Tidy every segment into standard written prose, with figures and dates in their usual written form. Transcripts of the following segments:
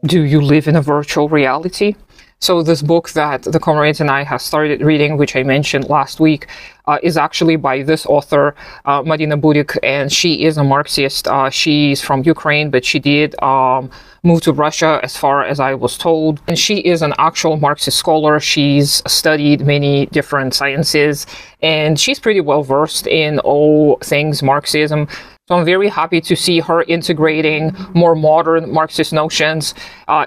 Do you live in a virtual reality? So this book that the comrades and I have started reading, which I mentioned last week, is actually by this author, Marina Budik, and she is a Marxist. She's from Ukraine, but she did move to Russia, as far as I was told. And she is an actual Marxist scholar. She's studied many different sciences, and she's pretty well versed in all things Marxism. So I'm very happy to see her integrating more modern Marxist notions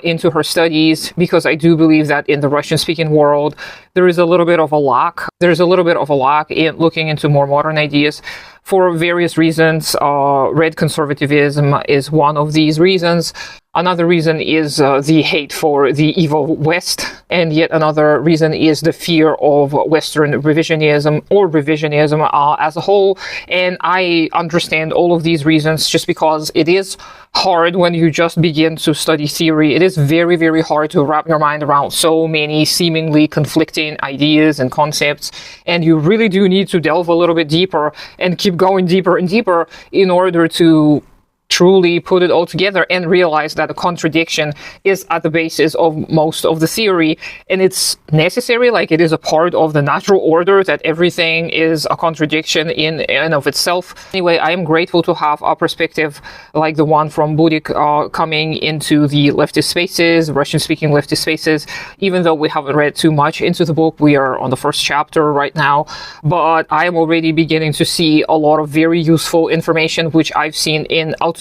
into her studies, because I do believe that in the Russian-speaking world, there is a little bit of a lack. There's a little bit of a lack in looking into more modern ideas for various reasons. Red conservatism is one of these reasons. Another reason is the hate for the evil West, and yet another reason is the fear of Western revisionism or revisionism as a whole. And I understand all of these reasons, just because it is hard when you just begin to study theory. It is very, very hard to wrap your mind around so many seemingly conflicting ideas and concepts, and you really do need to delve a little bit deeper and keep going deeper and deeper in order to truly put it all together and realize that a contradiction is at the basis of most of the theory, and it's necessary. Like, it is a part of the natural order that everything is a contradiction in and of itself. Anyway, I am grateful to have a perspective like the one from Budik coming into the leftist spaces, Russian-speaking leftist spaces. Even though we haven't read too much into the book, we are on the first chapter right now, but I am already beginning to see a lot of very useful information, which I've seen in Althusser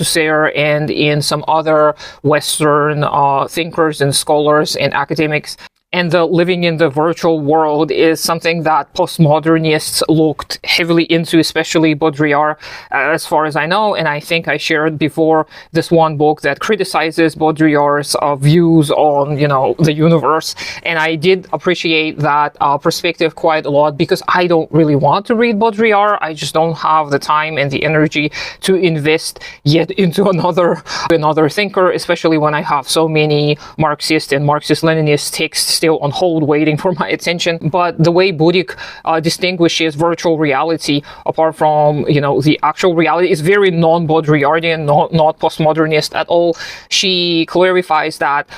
and in some other Western thinkers and scholars and academics. And the living in the virtual world is something that postmodernists looked heavily into, especially Baudrillard, as far as I know. And I think I shared before this one book that criticizes Baudrillard's views on, the universe. And I did appreciate that perspective quite a lot, because I don't really want to read Baudrillard. I just don't have the time and the energy to invest yet into another thinker, especially when I have so many Marxist and Marxist-Leninist texts still on hold waiting for my attention. But the way Budik distinguishes virtual reality apart from, the actual reality is very non-Baudrillardian, not postmodernist at all. She clarifies that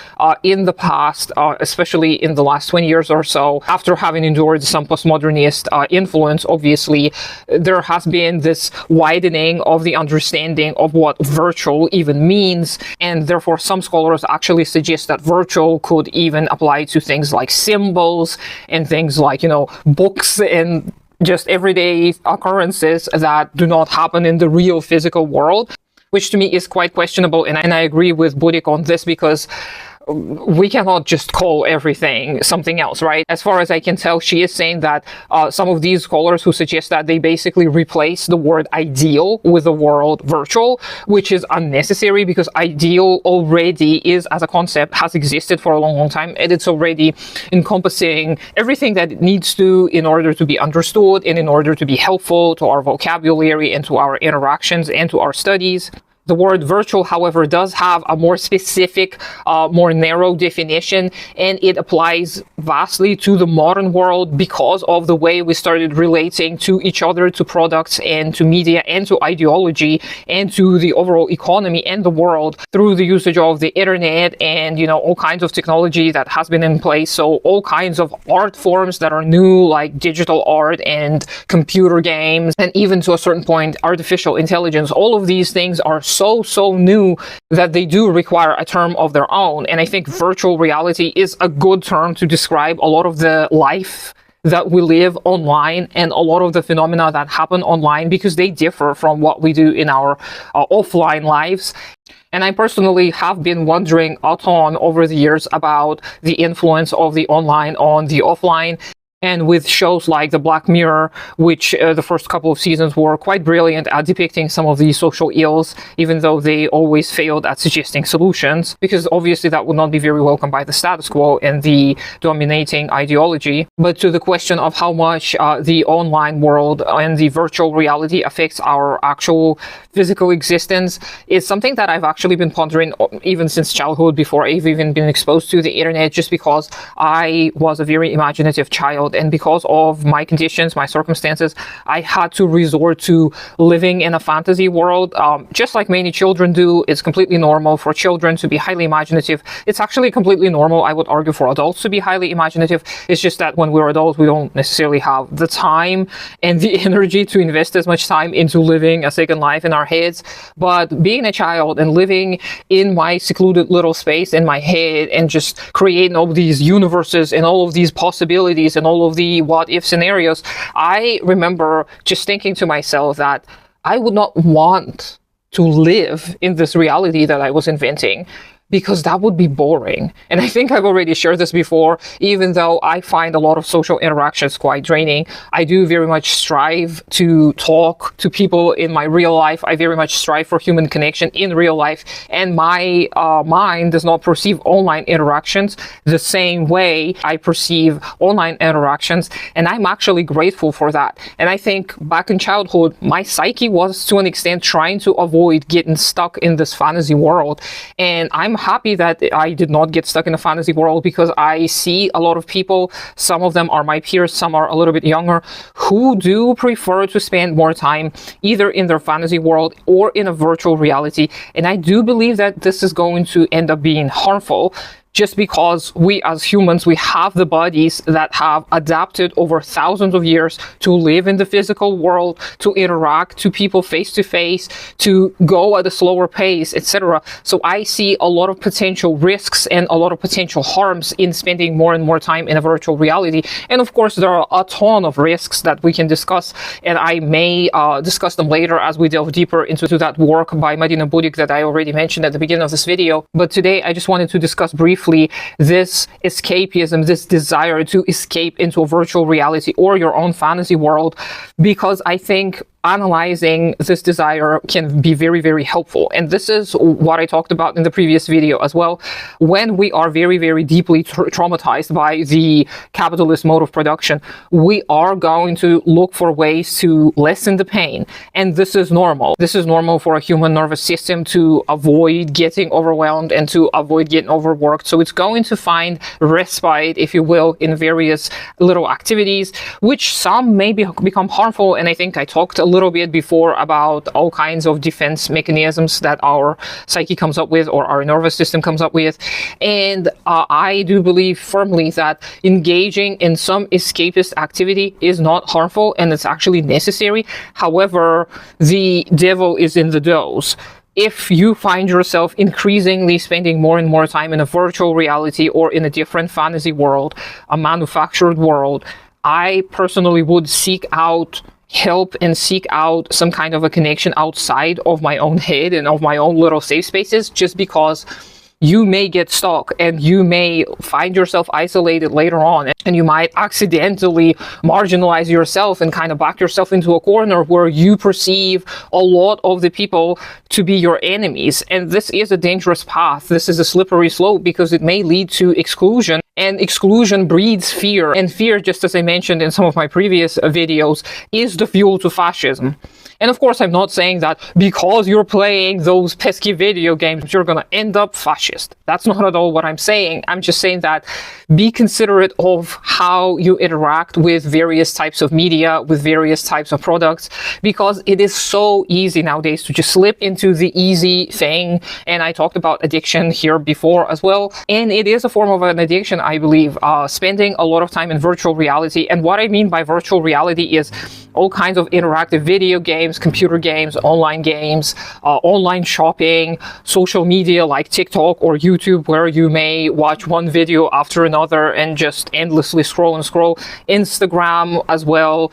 in the past, especially in the last 20 years or so, after having endured some postmodernist influence, obviously, there has been this widening of the understanding of what virtual even means. And therefore, some scholars actually suggest that virtual could even apply to things like symbols and things like, books and just everyday occurrences that do not happen in the real physical world, which to me is quite questionable. And I agree with Budik on this, because we cannot just call everything something else, right? As far as I can tell, she is saying that some of these scholars who suggest that they basically replace the word ideal with the word virtual, which is unnecessary, because ideal already is, as a concept, has existed for a long, long time, and it's already encompassing everything that it needs to in order to be understood and in order to be helpful to our vocabulary and to our interactions and to our studies. The word virtual, however, does have a more specific, more narrow definition, and it applies vastly to the modern world because of the way we started relating to each other, to products and to media and to ideology and to the overall economy and the world through the usage of the internet and, all kinds of technology that has been in place. So all kinds of art forms that are new, like digital art and computer games, and even to a certain point, artificial intelligence. All of these things are so new that they do require a term of their own. And I think virtual reality is a good term to describe a lot of the life that we live online and a lot of the phenomena that happen online, because they differ from what we do in our offline lives. And I personally have been wondering a ton over the years about the influence of the online on the offline. And with shows like The Black Mirror, which the first couple of seasons were quite brilliant at depicting some of these social ills, even though they always failed at suggesting solutions, because obviously that would not be very welcome by the status quo and the dominating ideology. But to the question of how much the online world and the virtual reality affects our actual physical existence is something that I've actually been pondering even since childhood, before I've even been exposed to the internet, just because I was a very imaginative child. child, and because of my conditions, my circumstances, I had to resort to living in a fantasy world. Just like many children do, it's completely normal for children to be highly imaginative. It's actually completely normal, I would argue, for adults to be highly imaginative. It's just that when we're adults, we don't necessarily have the time and the energy to invest as much time into living a second life in our heads. But being a child and living in my secluded little space in my head and just creating all these universes and all of these possibilities and all of the what if scenarios, I remember just thinking to myself that I would not want to live in this reality that I was inventing, because that would be boring. And I think I've already shared this before. Even though I find a lot of social interactions quite draining, I do very much strive to talk to people in my real life. I very much strive for human connection in real life. And my mind does not perceive online interactions the same way I perceive online interactions. And I'm actually grateful for that. And I think back in childhood, my psyche was to an extent trying to avoid getting stuck in this fantasy world. And I'm happy that I did not get stuck in a fantasy world, because I see a lot of people, some of them are my peers, some are a little bit younger, who do prefer to spend more time either in their fantasy world or in a virtual reality. And I do believe that this is going to end up being harmful, just because we as humans, we have the bodies that have adapted over thousands of years to live in the physical world, to interact to people face to face, to go at a slower pace, etc. So I see a lot of potential risks and a lot of potential harms in spending more and more time in a virtual reality. And of course, there are a ton of risks that we can discuss, and I may discuss them later as we delve deeper into that work by Marina Budik that I already mentioned at the beginning of this video. But today I just wanted to discuss briefly this escapism, this desire to escape into a virtual reality or your own fantasy world, because I think analyzing this desire can be very, very helpful. And this is what I talked about in the previous video as well. When we are very, very deeply traumatized by the capitalist mode of production, we are going to look for ways to lessen the pain. And this is normal. This is normal for a human nervous system to avoid getting overwhelmed and to avoid getting overworked. So it's going to find respite, if you will, in various little activities, which some may become harmful. And I think I talked a little bit before about all kinds of defense mechanisms that our psyche comes up with, or our nervous system comes up with. And I do believe firmly that engaging in some escapist activity is not harmful, and it's actually necessary. However, the devil is in the dose. If you find yourself increasingly spending more and more time in a virtual reality or in a different fantasy world, a manufactured world, I personally would seek out help and seek out some kind of a connection outside of my own head and of my own little safe spaces, just because you may get stuck and you may find yourself isolated later on, and you might accidentally marginalize yourself and kind of back yourself into a corner where you perceive a lot of the people to be your enemies. And this is a dangerous path. This is a slippery slope, because it may lead to exclusion, and exclusion breeds fear. And fear, just as I mentioned in some of my previous videos, is the fuel to fascism. And of course, I'm not saying that because you're playing those pesky video games, you're gonna end up fascist. That's not at all what I'm saying. I'm just saying that be considerate of how you interact with various types of media, with various types of products, because it is so easy nowadays to just slip into the easy thing. And I talked about addiction here before as well. And it is a form of an addiction, I believe, spending a lot of time in virtual reality. And what I mean by virtual reality is all kinds of interactive video games, computer games, online shopping, social media like TikTok or YouTube, where you may watch one video after another and just endlessly scroll and scroll. Instagram as well.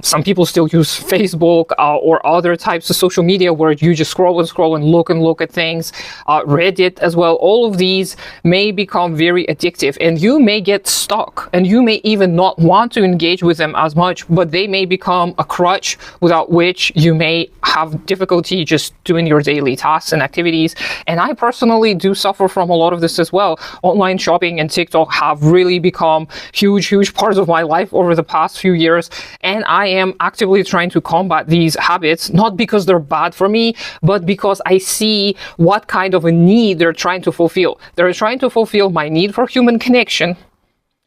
Some people still use Facebook or other types of social media where you just scroll and look at things. Reddit as well. All of these may become very addictive, and you may get stuck, and you may even not want to engage with them as much, but they may become a crutch without which you may have difficulty just doing your daily tasks and activities. And I personally do suffer from a lot of this as well. Online shopping and TikTok have really become huge parts of my life over the past few years, and I am actively trying to combat these habits, not because they're bad for me, but because I see what kind of a need they're trying to fulfill. They're trying to fulfill my need for human connection,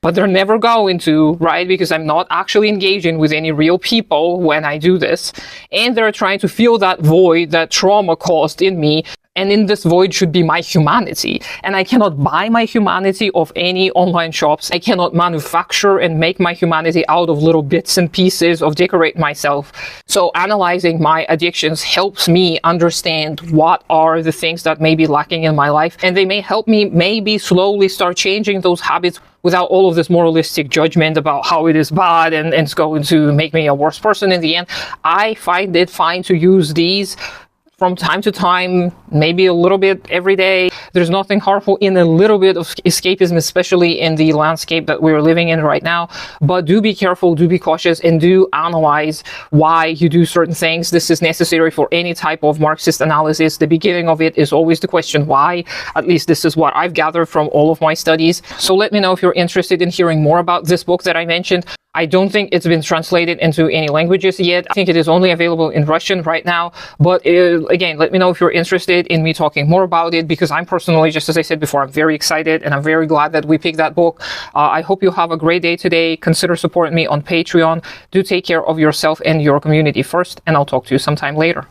but they're never going to, right? Because I'm not actually engaging with any real people when I do this. And they're trying to fill that void that trauma caused in me. And in this void should be my humanity. And I cannot buy my humanity off any online shops. I cannot manufacture and make my humanity out of little bits and pieces of decorate myself. So analyzing my addictions helps me understand what are the things that may be lacking in my life. And they may help me maybe slowly start changing those habits without all of this moralistic judgment about how it is bad and it's going to make me a worse person in the end. I find it fine to use these from time to time, maybe a little bit every day. There's nothing harmful in a little bit of escapism, especially in the landscape that we're living in right now. But do be careful, do be cautious, and do analyze why you do certain things. This is necessary for any type of Marxist analysis. The beginning of it is always the question why. At least this is what I've gathered from all of my studies. So let me know if you're interested in hearing more about this book that I mentioned. I don't think it's been translated into any languages yet. I think it is only available in Russian right now. But again, let me know if you're interested in me talking more about it, because I'm personally, just as I said before, I'm very excited and I'm very glad that we picked that book. I hope you have a great day today. Consider supporting me on Patreon. Do take care of yourself and your community first, and I'll talk to you sometime later.